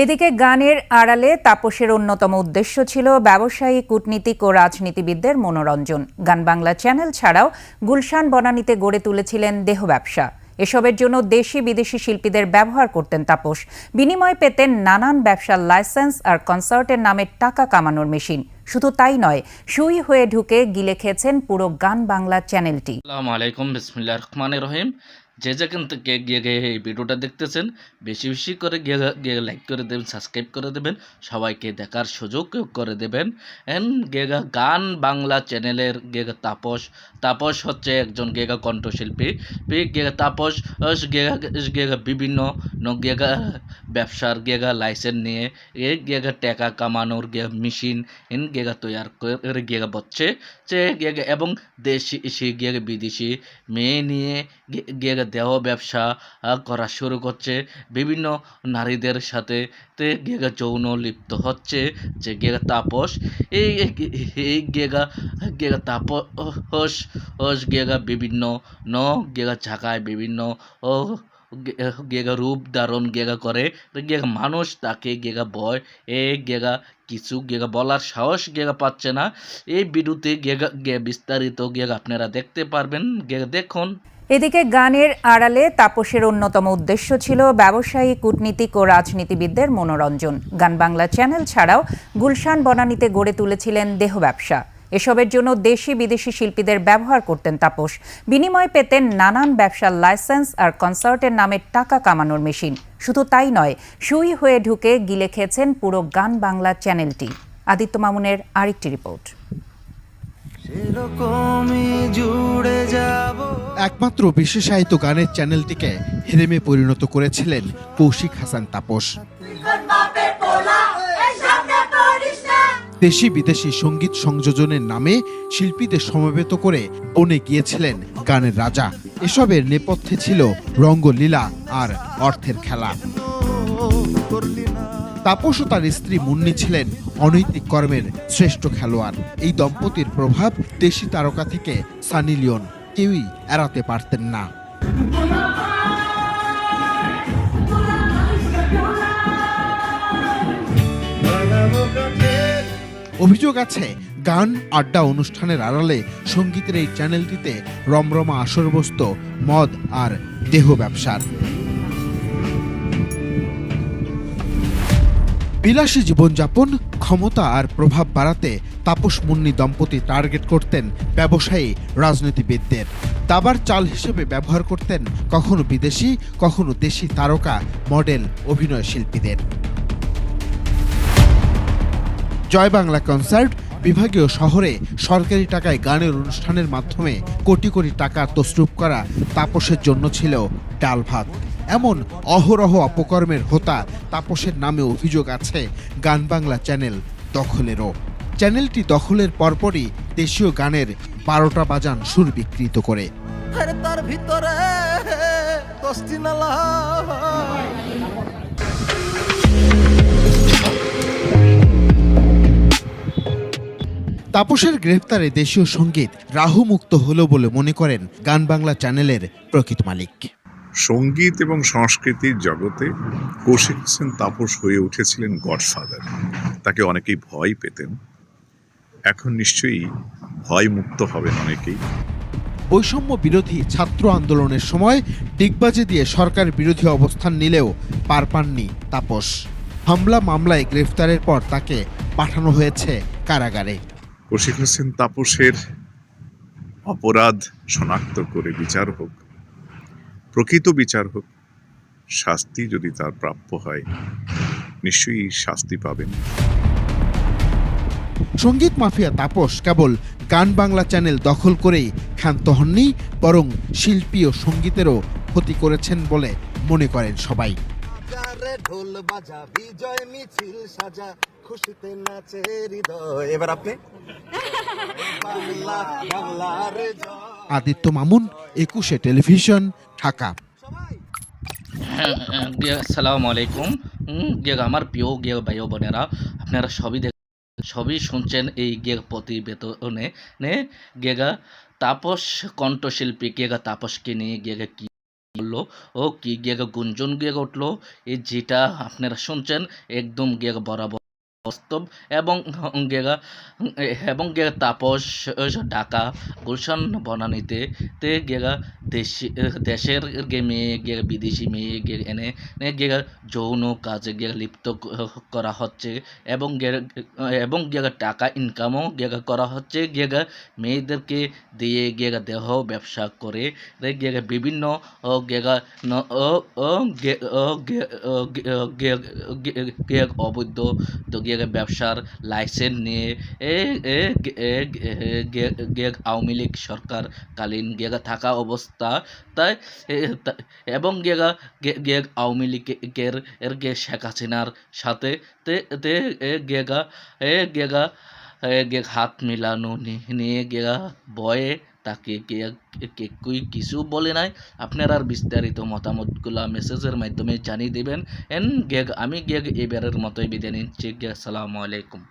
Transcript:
এদিকে গানের আড়ালে তাপসের অন্যতম উদ্দেশ্য ছিল ব্যবসায়ী, কূটনীতিক ও রাজনীতিবিদদের মনোরঞ্জন। গান বাংলা চ্যানেল ছাড়াও গুলশান বনানীতে গড়ে তুলেছিলেন দেহ ব্যবসা। এসবের জন্য দেশি বিদেশি শিল্পীদের ব্যবহার করতেন তাপস। বিনিময়ে পেতেন নানান ব্যবসার লাইসেন্স আর কনসার্টের নামে টাকা কামানোর মেশিন। শুধু তাই নয়, সুই হয়ে ঢুকে গিলে খেয়েছেন পুরো গান বাংলা চ্যানেলটি। আসসালামু আলাইকুম, বিসমিল্লাহির রহমানির রহিম। যে যেখান থেকে গিয়ে এই ভিডিওটা দেখতেছেন, বেশি বেশি করে গিয়ে লাইক করে দেবেন, সাবস্ক্রাইব করে দেবেন, সবাইকে দেখার সুযোগ করে দেবেন। গান বাংলা চ্যানেলের তাপস হচ্ছে একজন কণ্ঠশিল্পী। তাপস বিভিন্ন ব্যবসার লাইসেন্স নিয়ে টাকা কামানোর মেশিন তৈয়ার করে বচ্ছে এবং দেশি বিদেশি মেয়ে নিয়ে দেহ ব্যবসা করা শুরু করছে। বিভিন্ন নারীদের সাথে যৌন লিপ্ত হচ্ছে যে তাপস। এই তাপস বিভিন্ন জায়গায় বিভিন্ন রূপ ধারণ করে মানুষ তাকে ভয় কিছু বলার সাহস পাচ্ছে না। এই ভিডিওতে বিস্তারিত আপনারা দেখতে পারবেন, দেখুন। এদিকে গানের আড়ালে তাপসের অন্যতম উদ্দেশ্য ছিল ব্যবসায়ী, কূটনীতিক ও রাজনীতিবিদদের মনোরঞ্জন। গান বাংলা চ্যানেল ছাড়াও গুলশান বনানীতে গড়ে তুলেছিলেন দেহ ব্যবসা। এসবের জন্য দেশি বিদেশি শিল্পীদের ব্যবহার করতেন তাপস। বিনিময়ে পেতেন নানান ব্যবসার লাইসেন্স আর কনসার্টের নামে টাকা কামানোর মেশিন। শুধু তাই নয়, সুই হয়ে ঢুকে গিলে খেয়েছেন পুরো গান বাংলা চ্যানেলটি। আদিত্য মামুনের আরেকটি রিপোর্ট। একমাত্র বিশেষায়িত গানের চ্যানেলটিকে হেরেমে পরিণত করেছিলেন কৌশিক হাসান তাপস। দেশি বিদেশি সঙ্গীত সংযোজনের নামে শিল্পীদের সমবেত করে বনে গিয়েছিলেন গানের রাজা। এসবের নেপথ্যে ছিল রঙ্গলীলা আর অর্থের খেলা। তাপস ও তার স্ত্রী মুন্নি ছিলেন অনৈতিক কর্মের শ্রেষ্ঠ খেলোয়াড়। এই দম্পতির প্রভাব দেশি তারকা থেকে সানি লিওন কেউই এড়াতে পারতেন না। অভিযোগ আছে, গান আড্ডা অনুষ্ঠানের আড়ালে সঙ্গীতের এই চ্যানেলটিতে রমরমা আসর বসত মদ আর দেহ ব্যবসার। বিলাসী জীবনযাপন, ক্ষমতা আর প্রভাব বাড়াতে তাপস মুন্নি দম্পতি টার্গেট করতেন ব্যবসায়ী, রাজনীতিবিদদের। দাবার চাল হিসেবে ব্যবহার করতেন কখনো বিদেশি, কখনো দেশি তারকা, মডেল, অভিনয় শিল্পীদের। জয় বাংলা কনসার্ট, বিভাগীয় শহরে সরকারি টাকায় গানের অনুষ্ঠানের মাধ্যমে কোটি কোটি টাকা তছরূপ করা তাপসের জন্য ছিল ডাল ভাত। এমন অহরহ অপকর্মের হোতা তাপসের নামে অভিযোগ আছে গান বাংলা চ্যানেল দখলেরও। চ্যানেলটি দখলের পরপরই দেশীয় গানের 12টা বাজান সুর বিকৃত করে। তাপসের গ্রেফতারে দেশীয় সঙ্গীত রাহুমুক্ত হলো বলে মনে করেন গান বাংলা চ্যানেলের প্রকৃত মালিক। সঙ্গীত এবং সংস্কৃতির জগতে কৌশিক হাসান তাপস হয়ে উঠেছিলেন গডফাদার। তাকে অনেকেই ভয় পেতেন, এখন নিশ্চয়ই ভয় মুক্ত হবেন অনেকেই। বৈষম্য বিরোধী ছাত্র আন্দোলনের সময় ডিগবাজি দিয়ে সরকার বিরোধী অবস্থান নিলেও পার পাননি তাপস। হামলা মামলায় গ্রেফতারের পর তাকে পাঠানো হয়েছে কারাগারে। কৌশিক হাসান তাপসের অপরাধ শনাক্ত করে বিচার হোক, প্রকৃত বিচার হোক, শাস্তি যদি তার প্রাপ্য হয় নিশ্চয়ই শাস্তি পাবেন। সঙ্গীত মাফিয়া তাপস কেবল গান বাংলা চ্যানেল দখল করেই ক্ষান্ত হননি, বরং শিল্পী ও সঙ্গীতেরও ক্ষতি করেছেন বলে মনে করেন সবাই। আদিত্য মামুন, 21 টেলিভিশন, ঢাকা। আসসালামু আলাইকুম। আমার প্রিয় ভাই বোনেরা, আপনারা সবই শুনছেন এই প্রতিবেদনে তাপস কণ্ঠশিল্পী তাপসকে নিয়ে কি বললো ও কি গিয়ে গুঞ্জন গিয়ে উঠলো এই যেটা আপনারা শুনছেন একদম গিয়ে বরাবর বাস্তব এবং গেগা এবং গেগা তাপস ঢাকা গুলশান বনানীতে তে গেগা দেশের গে মেয়ে গেগা বিদেশি মেয়ে গে এনে গেগা যৌন কাজে গেগা লিপ্ত করা হচ্ছে এবং গেগা টাকা ইনকামও গেগা করা হচ্ছে গেগা মেয়েদেরকে দিয়ে গেগা দেহ ব্যবসা করে গেগা বিভিন্ন গেগা অবৈধ তো গিয়ে ব্যবসার লাইসেন্স নিয়ে আওয়ামী লীগ সরকারকালীন গিয়ে থাকা অবস্থা তাই এবং গিয়ে আওয়ামী লীগের শেখ হাসিনার সাথে তে গেগা হাত মিলানো নিয়ে গেগা বয়ে তাকে কেউই কিছু বলে নাই। আপনার আর বিস্তারিত মতামতগুলো মেসেজের মাধ্যমে জানিয়ে দেবেন। আমি এবারের মতোই বিদায় নিচ্ছি। আসসালামু আলাইকুম।